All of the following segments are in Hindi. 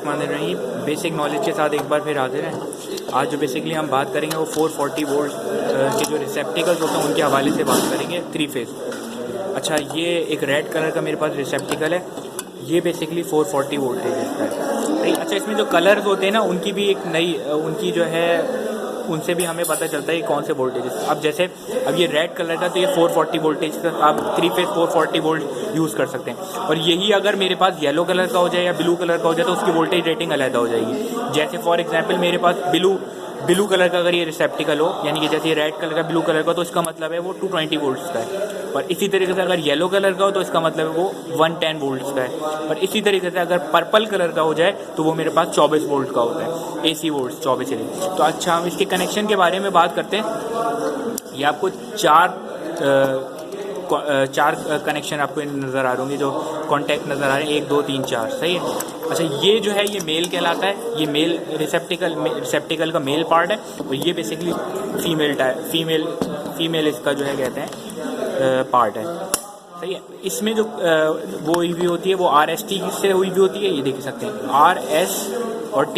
बिस्मिल्लाहिर्रहमानिर्रहीम। बेसिक नॉलेज के साथ एक बार फिर हाजिर हैं। आज जो बेसिकली हम बात करेंगे वो 440 वोल्ट के जो रिसेप्टिकल्स होते हैं उनके हवाले से बात करेंगे। 3 फेज़। अच्छा, ये एक रेड कलर का मेरे पास रिसेप्टिकल है, ये बेसिकली 440 वोल्टेज का है। अच्छा, इसमें जो कलर्स होते हैं ना उनकी भी एक नई उनकी जो है उनसे भी हमें पता चलता है कि कौन से वोल्टेज। अब जैसे अब ये रेड कलर का तो ये 440 वोल्टेज का आप 3 फेज 440 वोल्ट यूज़ कर सकते हैं। और यही अगर मेरे पास येलो कलर का हो जाए या ब्लू कलर का हो जाए तो उसकी वोल्टेज रेटिंग अलग हो जाएगी। जैसे फॉर एग्जांपल मेरे पास ब्लू कलर का अगर ये रिसेप्टिकल हो, यानी कि जैसे रेड कलर का ब्लू कलर का, तो इसका मतलब है वो 220 वोल्ट्स का है। और इसी तरीके से अगर येलो कलर का हो तो इसका मतलब है वो 110 वोल्ट्स का है। और इसी तरीके से अगर पर्पल कलर का हो जाए तो वो मेरे पास 24 वोल्ट का होता है, AC वोल्ट्स 24 एल। तो अच्छा, हम इसके कनेक्शन के बारे में बात करते हैं। ये आपको चार कनेक्शन आपको नज़र आ रहे होंगे, जो कॉन्टैक्ट नज़र आ रहे हैं, 1 2 3 4, सही है। अच्छा, ये जो है ये मेल कहलाता है, ये मेल रिसेप्टिकल का मेल पार्ट है। और ये बेसिकली फीमेल इसका जो है कहते हैं पार्ट है, सही है। इसमें जो वो हुई भी होती है वो RST से हुई भी होती है, ये देख सकते हैं RS और T,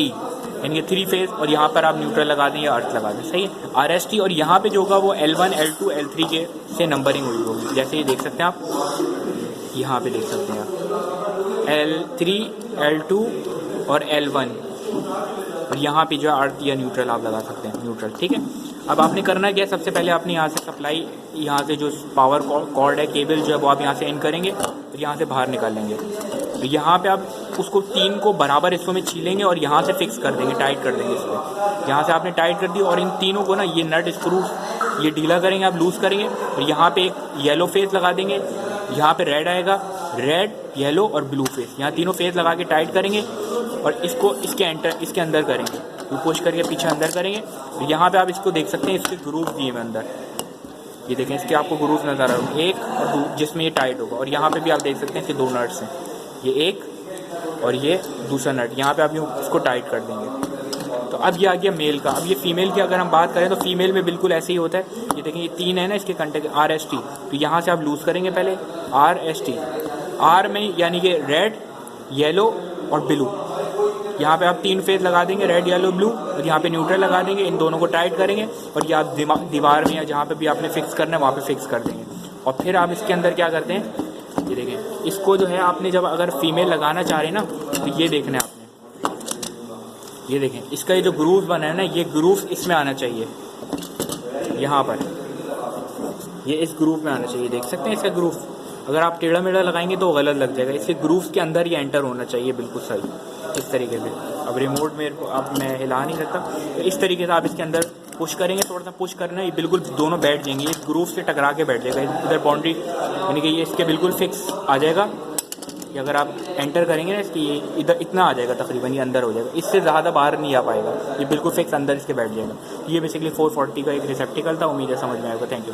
यानी कि 3 फेज। और यहाँ पर आप न्यूट्रल लगा दें या अर्थ लगा दें, सही है। RST और यहाँ पे जो होगा वो L1 L2 L3 के से नंबरिंग हुई होगी, जैसे ये देख सकते हैं आप, यहाँ पे देख सकते हैं आप L3 L2 और L1। और यहाँ पे जो है अर्थ या न्यूट्रल आप लगा सकते हैं, न्यूट्रल, ठीक है। अब आपने करना क्या है, सबसे पहले आपने यहाँ से सप्लाई, यहाँ से जो पावर कॉर्ड है, केबल जो है वो आप यहाँ से इन करेंगे और यहाँ से बाहर निकालेंगे। तो यहाँ पे आप उसको 3 को बराबर हिस्सों में छीलेंगे और यहाँ से फिक्स कर देंगे, टाइट कर देंगे इसको। यहाँ से आपने टाइट कर दी और इन तीनों को ना ये नट स्क्रू ये ढीला करेंगे, आप लूज़ करेंगे। और यहाँ पे एक येलो फेस लगा देंगे, यहाँ पे रेड आएगा, रेड येलो और ब्लू फेस, यहाँ तीनों फेस लगा के टाइट करेंगे। और इसको इसके अंदर करेंगे, पुश करके पीछे अंदर करेंगे। तो यहाँ पे आप इसको देख सकते हैं, इसके ग्रूव दिए हैं अंदर, ये देखें, इसके आपको ग्रूव नज़र आ रहा है, एक और जिसमें ये टाइट होगा। और यहाँ पे भी आप देख सकते हैं इसके 2 नट्स हैं, ये एक और ये दूसरा नट, यहाँ पे आप यूँ इसको टाइट कर देंगे। तो अब ये आ गया मेल का। अब ये फीमेल की अगर हम बात करें तो फीमेल में बिल्कुल ऐसे ही होता है। ये देखें, ये 3 है ना इसके कंटेक्ट, RST। तो यहाँ से आप लूज़ करेंगे पहले RST, R में यानी कि रेड येलो और ब्लू। यहाँ पे आप 3 फेज लगा देंगे, रेड येलो ब्लू, और यहाँ पे न्यूट्रल लगा देंगे, इन दोनों को टाइट करेंगे। और ये आप दीवार में या जहाँ पे भी आपने फिक्स करना है वहाँ पे फिक्स कर देंगे। और फिर आप इसके अंदर क्या करते हैं, ये देखें, इसको जो है आपने जब अगर फीमेल लगाना चाह रहे हैं ना, तो ये देखना है आपने, ये देखें, इसका ये जो ग्रूव बना है ना, ये ग्रूव इसमें आना चाहिए, यहाँ पर ये इस ग्रूव में आना चाहिए, देख सकते हैं इसका ग्रूव। अगर आप टेढ़ा मेढ़ा लगाएंगे तो गलत लग जाएगा, इसके ग्रूव के अंदर ये एंटर होना चाहिए, बिल्कुल सही, इस तरीके से। अब रिमोट में अब मैं हिला नहीं सकता, तो इस तरीके से आप इसके अंदर पुश करेंगे, थोड़ा सा पुश करना है, ये बिल्कुल दोनों बैठ जाएंगे, इस ग्रूव से टकरा के बैठ जाएगा इधर बाउंड्री, यानी कि ये इसके बिल्कुल फिक्स आ जाएगा। कि अगर आप एंटर करेंगे ना इसकी, ये इधर इतना आ जाएगा तकरीबन, ये अंदर हो जाएगा, इससे ज़्यादा बाहर नहीं आ पाएगा, ये बिल्कुल फिक्स अंदर इसके बैठ जाएगा। ये बेसिकली 440 का एक रिसेप्टिकल था। उम्मीद है समझ में आएगा। Thank you.